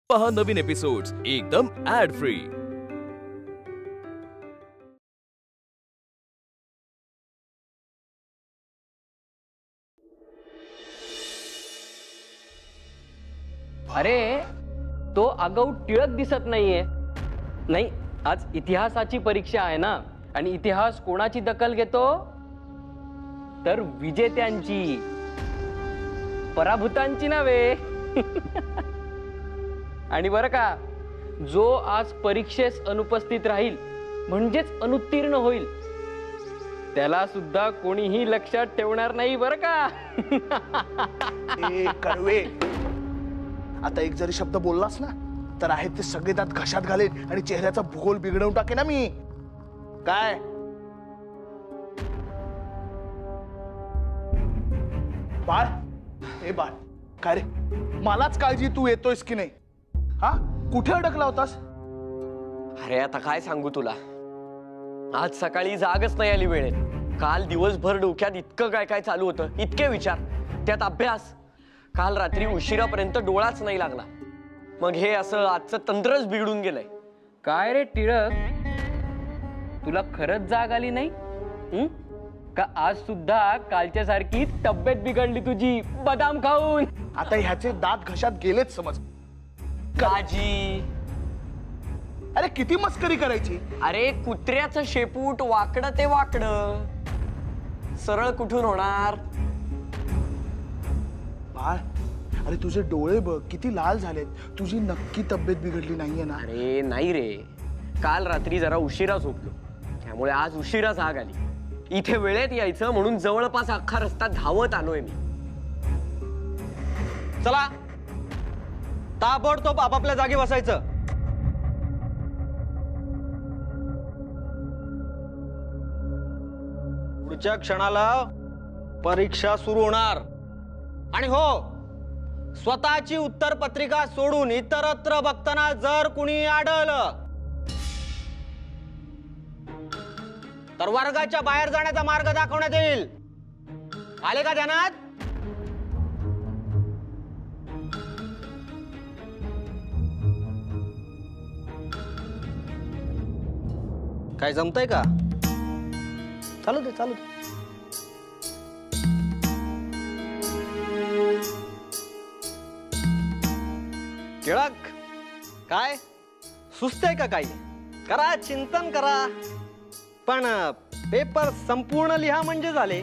पहा नवीन एपिसोड्स एकदम add free. अरे तो आगाऊ टिळक दिसत नाहीये। नाही, आज इतिहासाची परीक्षा आहे ना, आणि इतिहास कोणाची दखल घेतो तर विजेत्यांची, पराभूतांची नव्हे। आणि बरं का, जो आज परीक्षेस अनुपस्थित राहील म्हणजेच अनुत्तीर्ण होईल त्याला सुद्धा कोणीही लक्षात ठेवणार नाही बरं का। ए कर्वे, आता एक जरी शब्द बोललास ना तर आहेत ते सगळे दात घशात घालेन आणि चेहऱ्याचा भूगोल बिघडवून टाके ना मी। काय बाळ, ए बाळ, काय रे, मलाच काळजी तू येतोयस की नाही? हा, कुठे अडकला होतास? अरे आता काय सांगू तुला, आज सकाळी जागच नाही आली वेळेत। काल दिवसभर डोक्यात इतकं काय काय चालू होतं, इतके विचार, त्यात अभ्यास। काल रात्री उशिरापर्यंत डोळाच नाही लागला। मग हे असं आजचं तंत्रच बिघडून गेलंय। काय रे टिळक, तुला खरंच जाग आली नाही? का आज सुद्धा कालच्या सारखी तब्येत बिघडली तुझी बदाम खाऊन? आता ह्याचे दात घशात गेलेच समज। काजी, अरे किती मस्करी करायची? अरे कुत्र्याचं शेपूट वाकडं ते वाकडं, सरळ कुठून होणार? बाळ, अरे तुझे डोळे बघ किती लाल झालेत, तुझी नक्की तब्येत बिघडली नाहीये ना? अरे नाही रे, काल रात्री जरा उशिरा झोपलो, त्यामुळे आज उशिरा जाग आली। इथे वेळेत यायचं म्हणून जवळपास अख्खा रस्ता धावत आलोय मी। चला ताबडतोब आपापल्या जागी बसायचं। पुढच्या क्षणाला परीक्षा सुरू होणार, आणि हो, स्वतःची उत्तर पत्रिका सोडून इतरत्र बघताना जर कुणी आढळलं तर वर्गाच्या बाहेर जाण्याचा मार्ग दाखवण्यात येईल। आले का ध्यानात? काय जमतंय का? चालू दे, चालू दे। टिळक, काय सुस्त आहे का? काही करा, चिंतन करा, पण पेपर संपूर्ण लिहा म्हणजे झाले।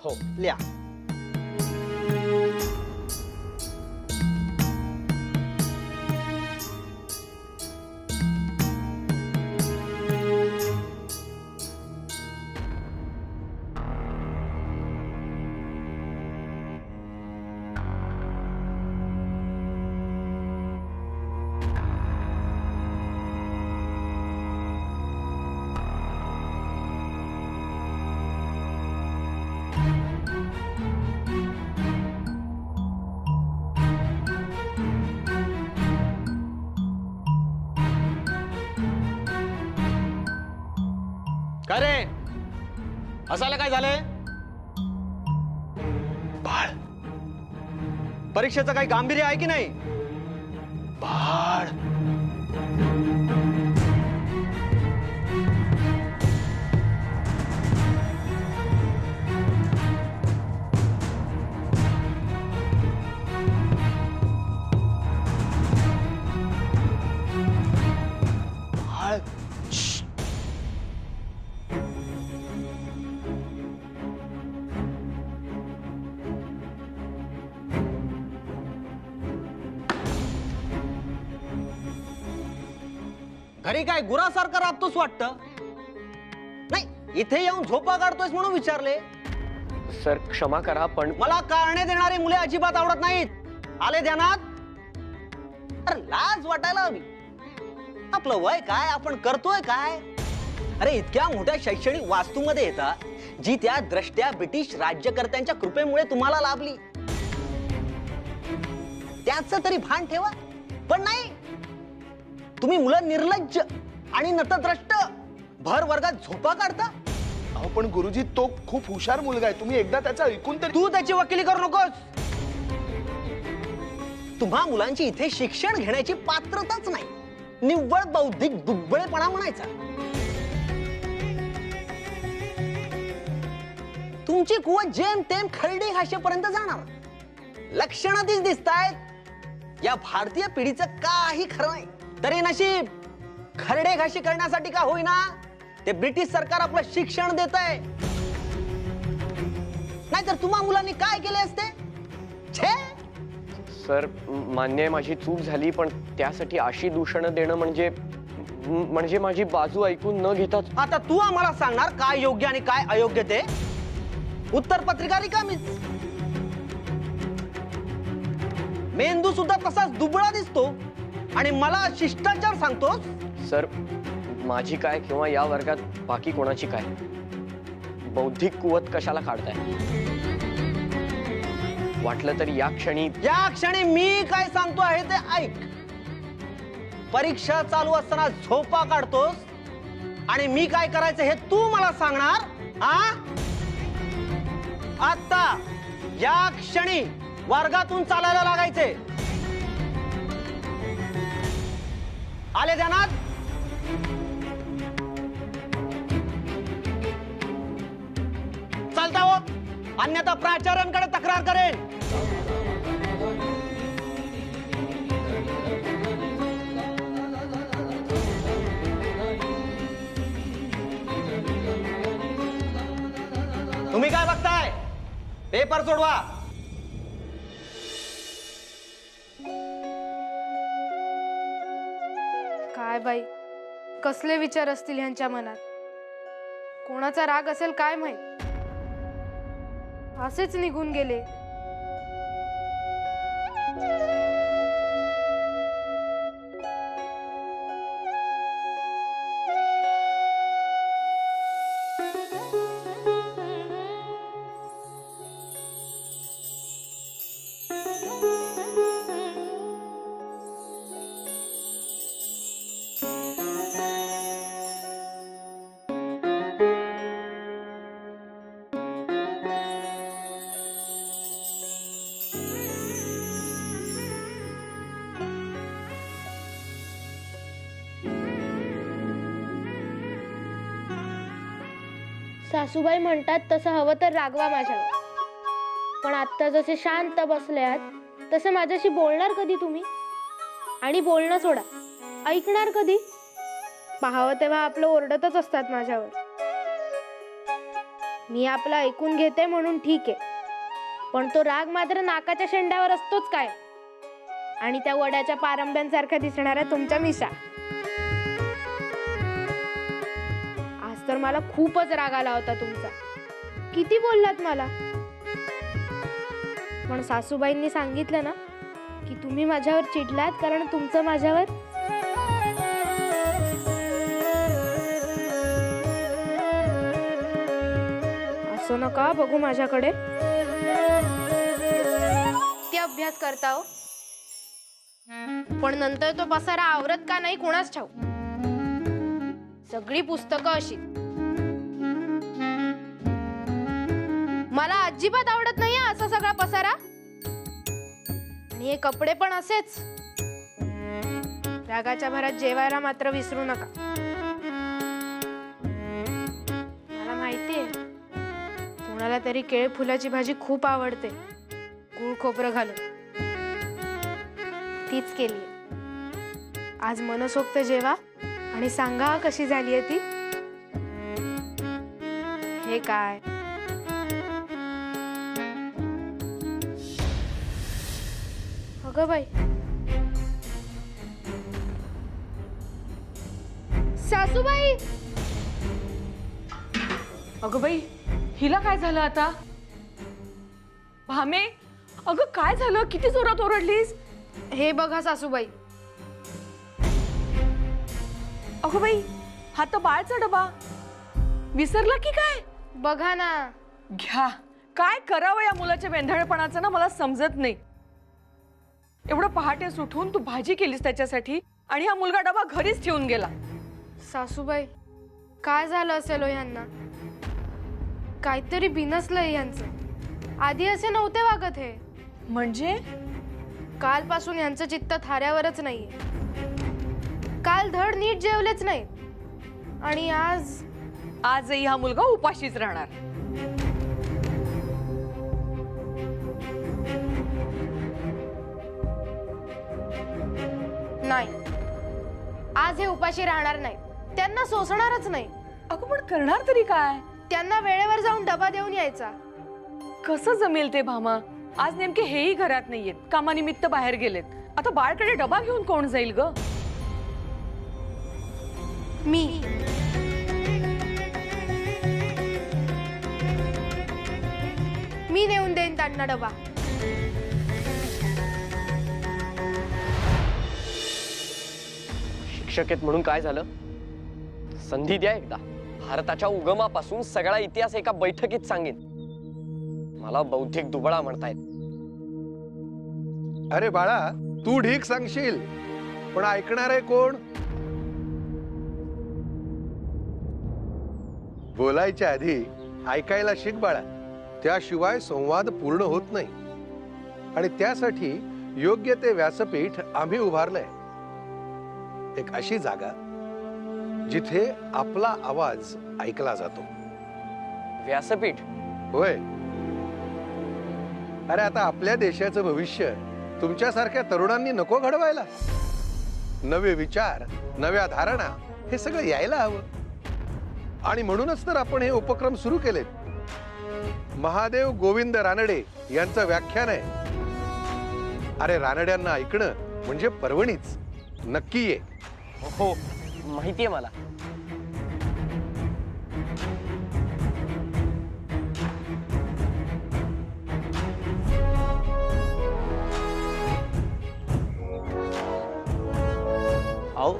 हो, लिहा। काय रे, असायला काय झालंय? बाळ, परीक्षेचं काही गांभीर्य आहे की नाही? बाळ, बाळ, श्श्श. घरी काय गुरासारखं राबतोस वाटतं? नाही, इथे येऊन झोपा काढतोयस म्हणून विचारले। सर क्षमा करा, पण मला कारणे देणारी मुले अजिबात आवडत नाहीत। आले ध्यानात? अरे लाज वाटायला हवी। आपलं वय काय, आपण करतोय काय? अरे इतक्या मोठ्या शैक्षणिक वास्तूमध्ये येता जी त्या द्रष्ट्या ब्रिटिश राज्यकर्त्यांच्या कृपेमुळे तुम्हाला लाभली, त्याचं तरी भान ठेवा। पण नाही, तुम्ही मुलं निर्लज्ज आणि नतद्रष्ट भर वर्गात झोपा काढता। अहो पण गुरुजी, तो खूप हुशार मुलगा आहे, तुम्ही एकदा त्याचा ऐकून तरी। तू त्याची वकिली करू नकोस। तुम्हा मुलांची इथे शिक्षण घेण्याची पात्रताच नाही, निव्वळ बौद्धिक दुर्बळेपणा म्हणायचा. तुमची कुवत जेमतेम खरडे घाशेपर्यंत जाणार. लक्षणं तीच दिसतायत. या भारतीय पिढीचं काही खरं नाही. तरी नशीब खरडे घाशी करण्यासाठी का होईना ते ब्रिटिश सरकार आपलं शिक्षण देत आहे. नाहीतर तुम्हा मुलांनी काय केले असते? छे. सर, मान्य आहे माझी चूक झाली, पण त्यासाठी अशी दूषणं देणं म्हणजे माझी बाजू ऐकून न घेताच. आता तू आम्हाला सांगणार काय योग्य आणि काय अयोग्य ते? उत्तर पत्रिका रिकामीच. मेंदू सुद्धा तसाच दुबळा दिसतो आणि मला शिष्टाचार सांगतोस? सर, माझी काय किंवा या वर्गात बाकी कोणाची काय, बौद्धिक कुवत कशाला काढताय? वाटलं तर या क्षणी मी काय सांगतो आहे ते ऐक. परीक्षा चालू असताना झोपा काढतोस आणि मी काय करायचं हे तू मला सांगणार? आता या क्षणी वर्गातून चालायला लागायचे. आले ध्यानात? चालता हो, अन्यथा प्राचार्यांकडे तक्रार करेन. तुम्ही काय बघताय? पेपर सोडवा. काय बाई, कसले विचार असतील ह्यांच्या मनात? कोणाचा राग असेल काय माहित? असेच निघून गेले. सासूबाई म्हणतात तसं हवं तर रागवा माझ्यावर, पण आत्ता जसे शांत बसले आहात तसं माझ्याशी बोलणार कधी तुम्ही? आणि बोलणं सोडा, ऐकणार कधी? पाहावं तेव्हा आपलं ओरडतच असतात माझ्यावर. मी आपलं ऐकून घेते म्हणून ठीक आहे, पण तो राग मात्र नाकाच्या शेंड्यावर असतोच काय. आणि त्या वड्याच्या पारंब्यांसारख्या दिसणाऱ्या तुमच्या मिशा. तर मला खूपच राग आला होता तुमचा. किती बोललात मला, पण सासूबाईंनी सांगितलं ना की तुम्ही माझ्यावर चिडलात कारण तुमचं माझ्यावर असं नका बघू माझ्याकडे. ते अभ्यास करता हो, पण नंतर तो पसारा आवरत का नाही कोणाच ठाऊ. सगळी पुस्तकं अशी. मला अजिबात आवडत नाही असा सगळा पसारा. आणि हे कपडे पण असेच. रागाच्या भरात जेवायला मात्र विसरू नका. मला माहितीये कोणाला तरी केळ फुलाची भाजी खूप आवडते, गूळ खोबरं घालून. तीच केली. आज मनसोक्त जेवा आणि सांगा कशी झालीये ती. हे काय अगं बाई, सासूबाई. अगं बाई, हिला काय झालं आता? भामे, अगं काय झालं? किती जोरात ओरडलीस? हे बघा सासूबाई. अगं बाई, हा तर बाळचा डबा. विसरला की काय? बघा ना. घ्या. काय करावं या मुलाच्या वेंधळेपणाचं ना मला समजत नाही. एवढं पहाटे सुटून तू भाजी केलीस त्याच्यासाठी आणि हा मुलगा डबा घरीच ठेवून गेला. सासूबाई, काय झालं असेल हो यांना? काहीतरी बिनसलंय यांचं. आधी असे नव्हते वागत हे. म्हणजे कालपासून यांचं चित्त थाऱ्यावरच नाहीये. काल धड नीट जेवलेच नाही आणि आजही हा मुलगा उपाशीच राहणार. नाही, आज हे उपाशी राहणार नाही. त्यांना सोसणारच नाही. अगं पण करणार तरी काय? त्यांना वेळेवर जाऊन डबा देऊन यायचा. कसं जमेल ते भामा? आज नेमके हेही घरात नाहीयेत, कामानिमित्त बाहेर गेलेत. आता बाळकडे डबा घेऊन कोण जाईल ग? मी नेऊन देईन त्यांना डबा. शिक्षक आहेत म्हणून काय झालं? संधी द्या एकदा. भारताच्या उगमापासून सगळा इतिहास एका बैठकीत सांगेन. मला बौद्धिक दुबळा म्हणतायत. अरे बाळा, तू ढीक सांगशील, पण ऐकणार आहे कोण? बोलायच्या आधी ऐकायला शिक बाळा. त्याशिवाय संवाद पूर्ण होत नाही. आणि त्यासाठी योग्य ते व्यासपीठ आम्ही उभारलंय. एक अशी जागा जिथे आपला आवाज ऐकला जातो. व्यासपीठ? होय. अरे आता आपल्या देशाचं भविष्य तुमच्यासारख्या तरुणांनी नको घडवायला? नवे विचार, नव्या धारणा, हे सगळं यायला हवं. आणि म्हणूनच तर आपण हे उपक्रम सुरू केलेत. महादेव गोविंद रानडे यांचं व्याख्यान आहे. अरे रानड्यांना ऐकणं म्हणजे पर्वणीच. नक्की ये. हो, माहितीये मला. आओ.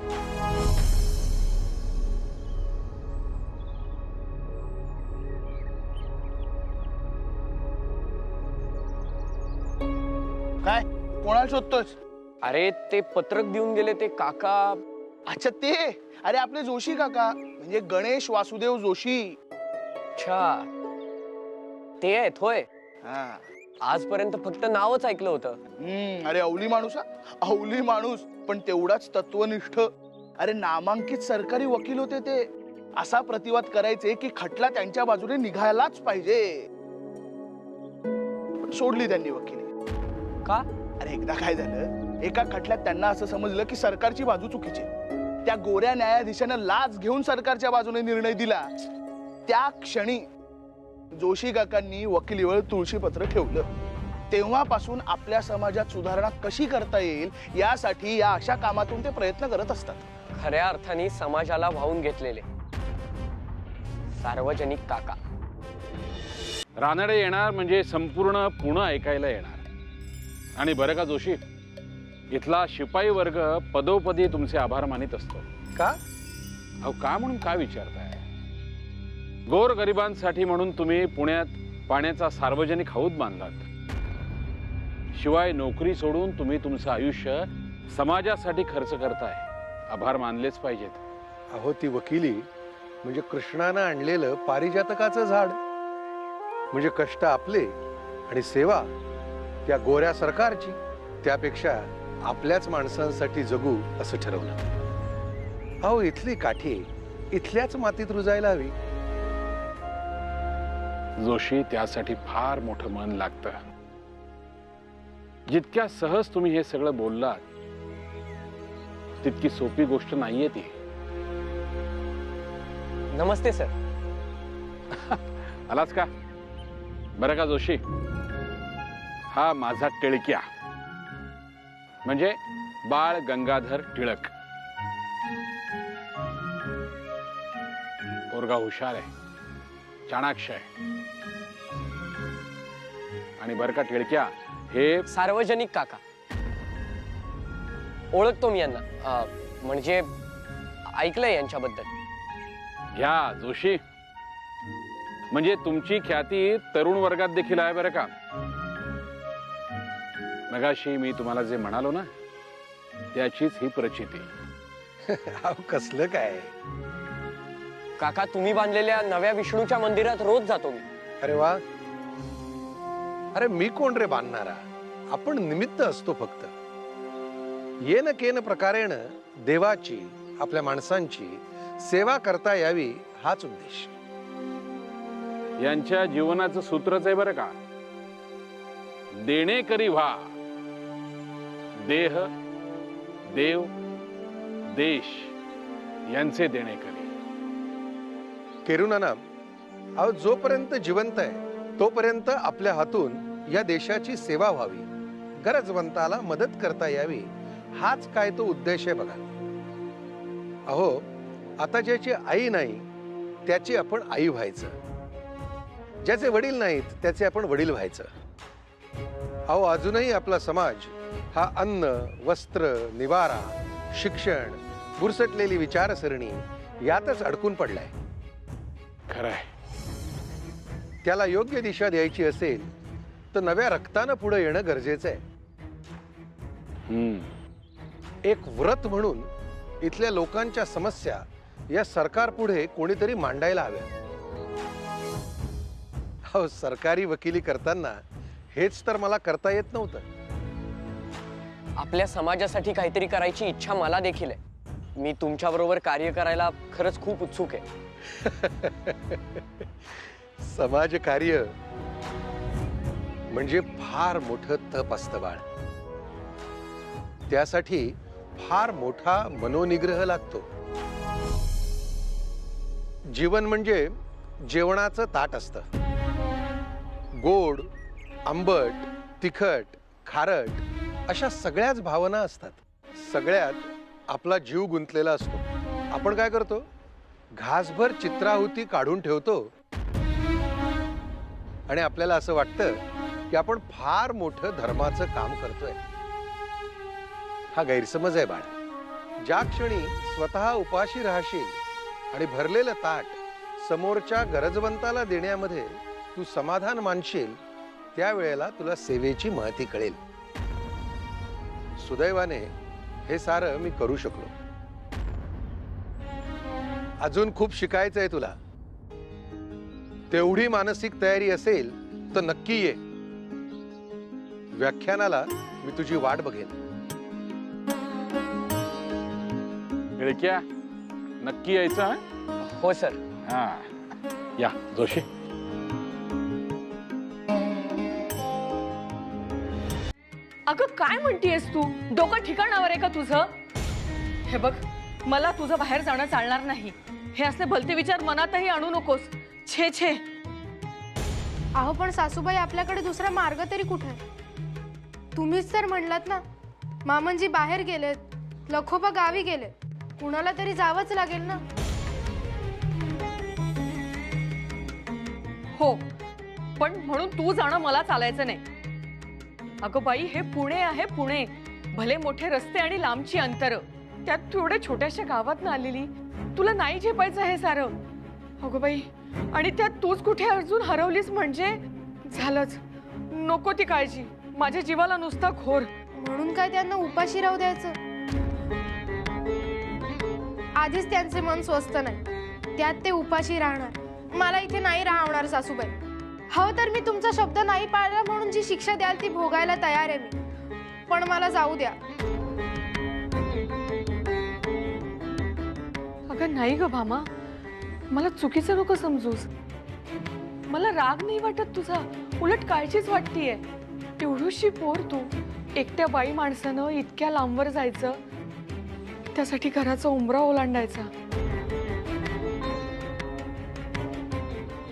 काय कोणाला शोधतोस? अरे ते पत्रक देऊन गेले ते काका. अच्छा ते, अरे आपले जोशी काका, म्हणजे गणेश वासुदेव जोशी. अच्छा, ते आहेत होय. हा. आजपर्यंत फक्त नावच ऐकलं होतं. अरे अवली माणूस, अवली माणूस, पण तेवढाच तत्वनिष्ठ. अरे नामांकित सरकारी वकील होते ते. असा प्रतिवाद करायचे की खटला त्यांच्या बाजूने निघायलाच पाहिजे. पण सोडली त्यांनी वकिली. का? अरे एकदा काय झालं, एका खटल्यात त्यांना असं समजलं की सरकारची बाजू चुकीची. त्या गोऱ्या न्यायाधीशानं लाच घेऊन सरकारच्या बाजूने निर्णय दिला. त्या क्षणी जोशी काकांनी वकिलीवर तुळशीपत्र ठेवलं. तेव्हापासून आपल्या समाजात सुधारणा कशी करता येईल यासाठी या अशा कामातून ते प्रयत्न करत असतात. खऱ्या अर्थाने समाजाला वाहून घेतलेले सार्वजनिक काका. रानडे येणार म्हणजे संपूर्ण पुणे ऐकायला येणार. आणि बरं का जोशी, इथला शिपाई वर्ग पदोपदी तुमचे आभार मानित असतो. का? अहो का म्हणून काय विचारताय? गोर गरिबांसाठी म्हणून तुम्ही पुण्यात पाण्याचा सार्वजनिक हौद बांधलात. शिवाय नोकरी सोडून तुम्ही तुमचं आयुष्य समाजासाठी खर्च करताय. आभार मानलेच पाहिजेत. अहो ती वकिली म्हणजे कृष्णानं आणलेलं पारिजातकाचं झाड. म्हणजे कष्ट आपले आणि सेवा त्या गोऱ्या सरकारची. त्यापेक्षा आपल्याच माणसांसाठी जगू असं ठरवलं. अहो इथली काठी इथल्याच मातीत रुजायला हवी. जोशी, त्यासाठी फार मोठं मन लागतं. जितक्या सहज तुम्ही हे सगळं बोललात तितकी सोपी गोष्ट नाहीये ती. नमस्ते सर. आलाच का? बरं का जोशी, हा माझा टिळक्या म्हणजे बाळ गंगाधर टिळक. पोरगा हुशार आहे, चाणाक्ष आहे. आणि बरं का टिळक्या, हे सार्वजनिक काका. ओळखतो मी यांना. म्हणजे ऐकलंय यांच्याबद्दल. घ्या जोशी, म्हणजे तुमची ख्याती तरुण वर्गात देखील आहे बरं का. मगाशी मी तुम्हाला जे म्हणालो ना, त्याचीच ही प्रचिती. अहो कसलं काय? काका, तुम्ही बांधलेल्या नव्या विष्णूच्या मंदिरात रोज जातो मी. अरे वा. अरे मी कोण रे बांधणारा? आपण निमित्त असतो फक्त. येन केन प्रकारेण देवाची, आपल्या माणसांची सेवा करता यावी हाच उद्देश. यांच्या जीवनाचं सूत्रच आहे बरं का, देणे करी व्हा. देह, देव, देश यांचे देणे करी. केरुनाना, अहो जोपर्यंत जिवंत आहे तोपर्यंत आपल्या हातून या देशाची सेवा व्हावी, गरजवंताला मदत करता यावी, हाच काय तो उद्देश आहे बघा. अहो आता ज्याची आई नाही त्याची आपण आई व्हायचं, ज्याचे वडील नाहीत त्याचे आपण वडील व्हायचं. अहो अजूनही आपला समाज हा अन्न, वस्त्र, निवारा, शिक्षण, बुरसटलेली विचारसरणी यातच अडकून पडलाय. खरंय. त्याला योग्य दिशा द्यायची असेल तर नव्या रक्तानं पुढे येणं गरजेचं आहे. एक व्रत म्हणून इथल्या लोकांच्या समस्या या सरकार पुढे कोणीतरी मांडायला हव्या. हो, सरकारी वकिली करताना हेच तर मला करता येत नव्हतं. आपल्या समाजासाठी काहीतरी करायची इच्छा मला देखील आहे. मी तुमच्या बरोबर कार्य करायला खरंच खूप उत्सुक आहे. समाजकार्य म्हणजे फार मोठं तप असतं बाळ. त्यासाठी फार मोठा मनोनिग्रह लागतो. जीवन म्हणजे जेवणाचं ताट असतं. गोड, आंबट, तिखट, खारट अशा सगळ्याच भावना असतात. सगळ्यात आपला जीव गुंतलेला असतो. आपण काय करतो, घासभर चित्राहुती काढून ठेवतो आणि आपल्याला असं वाटतं की आपण फार मोठं धर्माचं काम करतोय. हा गैरसमज आहे बाळ. ज्या क्षणी स्वतः उपाशी राहशील आणि भरलेलं ताट समोरच्या गरजवंताला देण्यामध्ये तू समाधान मानशील, त्यावेळेला तुला सेवेची महती कळेल. सुदैवाने हे सारं मी करू शकलो. अजून खूप शिकायचं आहे तुला. तेवढी मानसिक तयारी असेल तर नक्की ये. व्याख्यानाला मी तुझी वाट बघेन. गिळक्या, नक्की यायचं हं? हो सर. हा या जोशी. अगं काय म्हणतीयस तू? डोकं ठिकाणावर आहे का तुझं? हे बघ, मला तुझं बाहेर जाणं चालणार नाही. हे असले भलते विचार मनातही आणू नकोस. छे छे. अहो पण सासूबाई, आपल्याकडे दुसरा मार्ग तरी कुठे आहे? तुम्हीच तर म्हणलात ना, मामनजी बाहेर गेलेत, लखोबा गावी गेले, कुणाला तरी जावंच लागेल ना. हो, पण म्हणून तू जाणं मला चालायचं नाही. अगं बाई, हे पुणे आहे, पुणे. भले मोठे रस्ते आणि लांबची अंतर, त्यात तू एवढ्या छोट्याशा गावात आलेली, तुला नाही झेपायचं हे सारं. अगं बाई, आणि त्यात तूच कुठे अजून हरवलीस म्हणजे झालंच. नको ती काळजी, माझ्या जीवाला नुसता घोर. म्हणून काय त्यांना उपाशी राहू द्यायचं? आधीच त्यांचे मन स्वस्थ नाही, त्यात ते उपाशी राहणार. मला इथे नाही राहणार सासूबाई. हवं तर मी तुमचा शब्द नाही पाळला म्हणून जी शिक्षा द्याल ती भोगायला तयार आहे मी, पण मला जाऊ द्या. अगं नाही ग भामा, मला चुकीचं नको समजूस. मला राग नाही वाटत तुझा, उलट काळजीच वाटतीये. एवढीशी पोर तू, एकट्या बाई माणसानं इतक्या लांबवर जायचं, त्यासाठी घराचा उंबरा ओलांडायचा.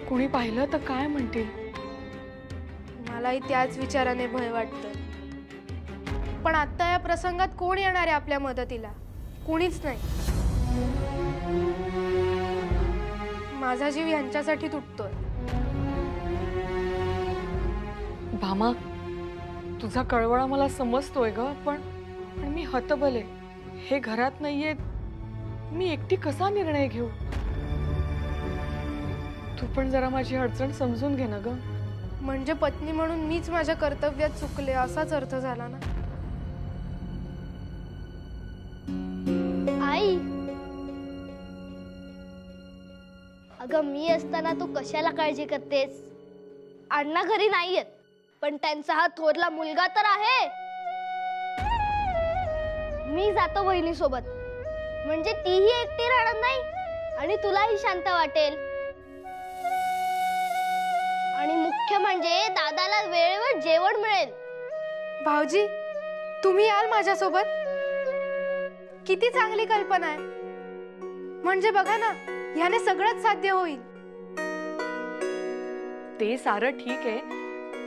कोणी पाहिलं तर काय म्हणतील? मलाही त्याच विचाराने भय वाटतं. पण आता या प्रसंगात कोण येणार आहे आपल्या मदतीला? कोणीच नाही. माझा जीव यांच्यासाठी तुटतोय. भामा, तुझा कळवळा मला समजतोय ग, पण मी हतबल आहे. हे घरात नाहीये, मी एकटी कसा निर्णय घेऊ? तू पण जरा माझी अडचण समजून घे ना ग. म्हणजे पत्नी म्हणून मीच माझ्या कर्तव्यात चुकले असाच अर्थ झाला ना? आई, अगं मी असताना तू कशाला काळजी करतेस? अण्णा घरी नाहीयेत, पण त्यांचा हा थोरला मुलगा तर आहे. मी जातो वहिनी सोबत, म्हणजे तीही एकटी राहणार नाही आणि तुलाही शांत वाटेल. आणि मुख्य म्हणजे दादाला वेळेवर जेवण मिळेल. भाऊजी, तुम्ही याल माझ्यासोबत? किती चांगली कल्पना आहे. म्हणजे बघा ना, ह्याने सगळंच साध्य होईल. ते सारं ठीक आहे,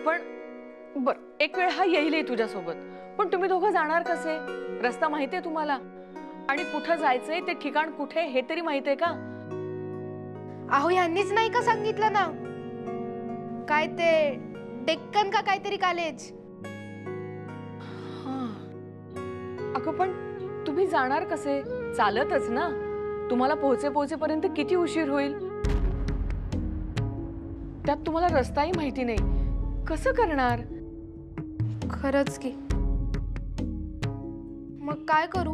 पण बर एक वेळ हा येईल तुझ्यासोबत, पण तुम्ही दोघं जाणार कसे? रस्ता माहितीये तुम्हाला? आणि कुठं जायचंय, ते ठिकाण कुठे हे तरी माहितीये का? अहो, ह्यांनीच नाही का सांगितलं ना, काय ते डेक्कन का काहीतरी कॉलेज. अगं पण तुम्ही जाणार कसे? चालतच ना. तुम्हाला पोहोचेपर्यंत किती उशीर होईल. त्यात तुम्हाला रस्ताही माहिती नाही, कसं करणार? खरंच की. मग काय करू?